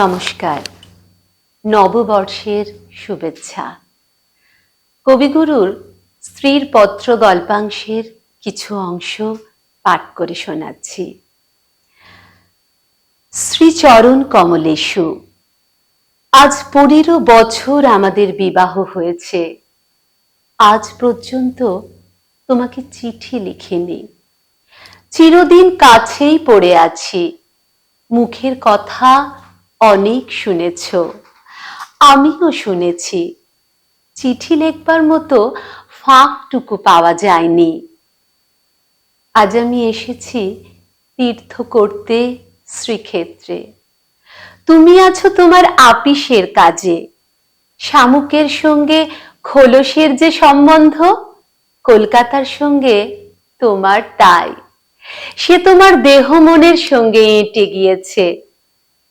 নমস্কার। নববর্ষের শুভেচ্ছা। কবিগুরুর স্ত্রীর পত্র গল্পাংশের কিছু অংশ পাঠ করে শোনাচ্ছি। শ্রীচরণ কমলেষু। আজ 15 বছর আমাদের বিবাহ হয়েছে। আজ পর্যন্ত তোমাকে চিঠি লিখিনি। চিরদিন কাছেই পড়ে আছি। মুখের কথা অনেক শুনেছ, আমিও শুনেছি। চিঠি লেখবার মতো ফাঁকটুকু পাওয়া যায়নি। আজ আমি এসেছি তীর্থ করতে শ্রীক্ষেত্রে। তুমি আছো তোমার আপিসের কাজে। শামুকের সঙ্গে খোলসের যে সম্বন্ধ, কলকাতার সঙ্গে তোমার তাই। সে তোমার দেহ মনের সঙ্গে এঁটে গিয়েছে।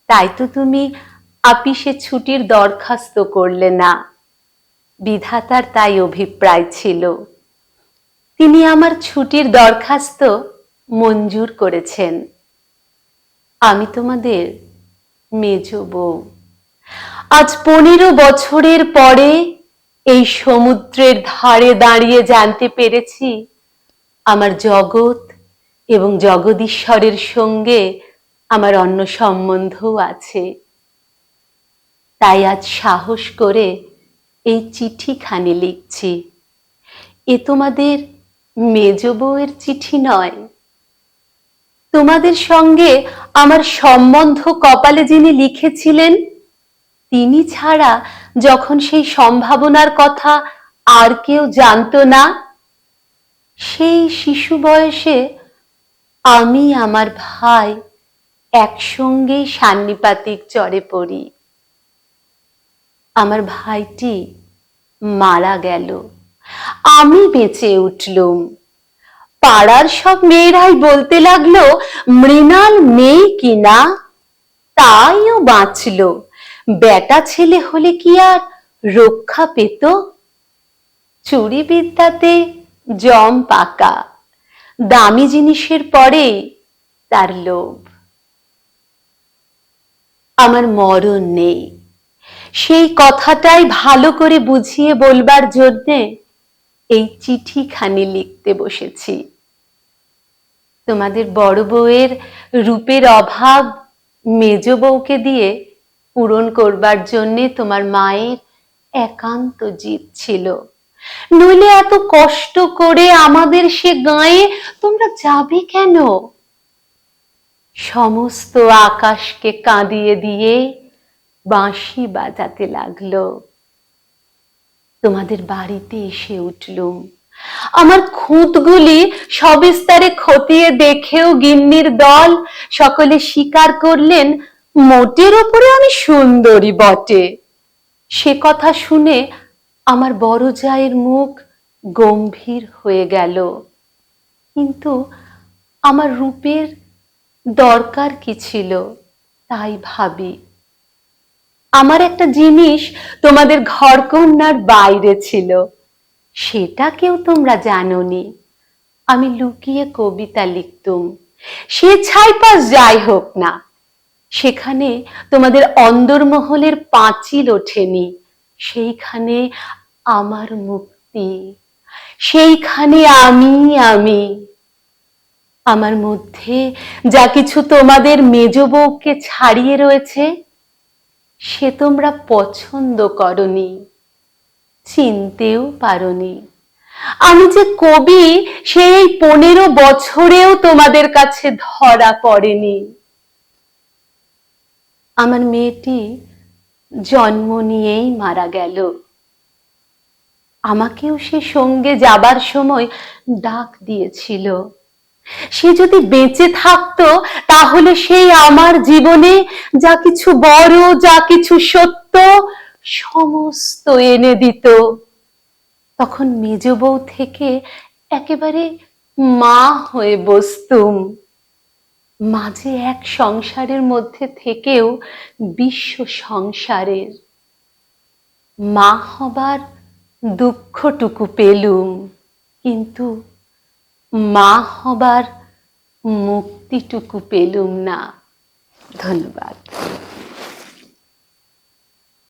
তাই তো তুমি আপিসে ছুটির দরখাস্ত করলে না। বিধাতার তাই অভিপ্রায় ছিল। তিনি আমার ছুটির দরখাস্ত মঞ্জুর করেছেন। আমি তোমাদের মেজ বউ। আজ 15 বছরের পরে এই সমুদ্রের ধারে দাঁড়িয়ে জানতে পেরেছি আমার জগৎ এবং জগদীশ্বরের সঙ্গে আমার অন্য সম্বন্ধও আছে। তাই আজ সাহস করে এই চিঠিখানি লিখছি। এ তোমাদের মেজ বউয়ের চিঠি নয়। তোমাদের সঙ্গে আমার সম্বন্ধ কপালে যিনি লিখেছিলেন, তিনি ছাড়া যখন সেই সম্ভাবনার কথা আর কেউ জানতো না, সেই শিশু বয়সে আমি আমার ভাই একসঙ্গেই সান্নিপাতিক জ্বরে পড়ি। আমার ভাইটি মারা গেল, আমি বেঁচে উঠলুম। পাড়ার সব মেয়েরাই বলতে লাগলো মৃণাল মেয়ে কিনা, তাইও বাঁচলো। বেটা ছেলে হলে কি আর রক্ষা পেত? চুরি বিদ্যাতে জম পাকা, দামি জিনিসের পরে তার লোভ। আমার মরণ নেই, সেই কথাটাই ভালো করে বুঝিয়ে বলবার জন্যে এই চিঠিখানি লিখতে বসেছি। তোমাদের বড় বউয়ের রূপের অভাব মেজ বউকে দিয়ে পূরণ করবার জন্যে তোমার মায়ের একান্ত জিদ ছিল। নইলে এত কষ্ট করে আমাদের সে গাঁয়ে তোমরা যাবে কেন? সমস্ত আকাশকে কাঁদিয়ে দিয়ে বাঁশি বাজাতে লাগলো। তোমাদের বাড়িতে এসে উঠলুম। আমার খুঁতগুলি সবিস্তারে খতিয়ে দেখেও গিন্নির দল সকলে স্বীকার করলেন মোটের ওপরে আমি সুন্দরী বটে। সে কথা শুনে আমার বড় জায়ের মুখ গম্ভীর হয়ে গেল। কিন্তু আমার রূপের দরকার কি ছিল তাই ভাবি। আমার একটা জিনিস তোমাদের ঘরকন্নার বাইরে ছিল, সেটা কেউ তোমরা জানোনি। আমি লুকিয়ে কবিতা লিখতুম। সে ছাইপাশ যাই হোক না, সেখানে তোমাদের অন্দরমহলের পাঁচিল ওঠেনি। সেইখানে আমার মুক্তি, সেইখানে আমি। আমার মধ্যে যা কিছু তোমাদের মেজ বউকে ছাড়িয়ে রয়েছে, সে তোমরা পছন্দ করনি, চিনতেও পারোনি। আমি যে কবি সেই 15 বছরেও তোমাদের কাছে ধরা পড়েনি। আমার মেয়েটি জন্ম নিয়েই মারা গেল। আমাকেও সে সঙ্গে যাবার সময় ডাক দিয়েছিল। সে যদি বেঁচে থাকতো তাহলে সেই আমার জীবনে যা কিছু বড়, যা কিছু সত্য, সমস্ত এনে দিত। তখন মেজ বউ থেকে একেবারে মা হয়ে বসতুম। মাঝে এক সংসারের মধ্যে থেকেও বিশ্ব সংসারের মা হবার দুঃখটুকু পেলুম, কিন্তু মা হবার মুক্তিটুকু পেলুম না। ধন্যবাদ।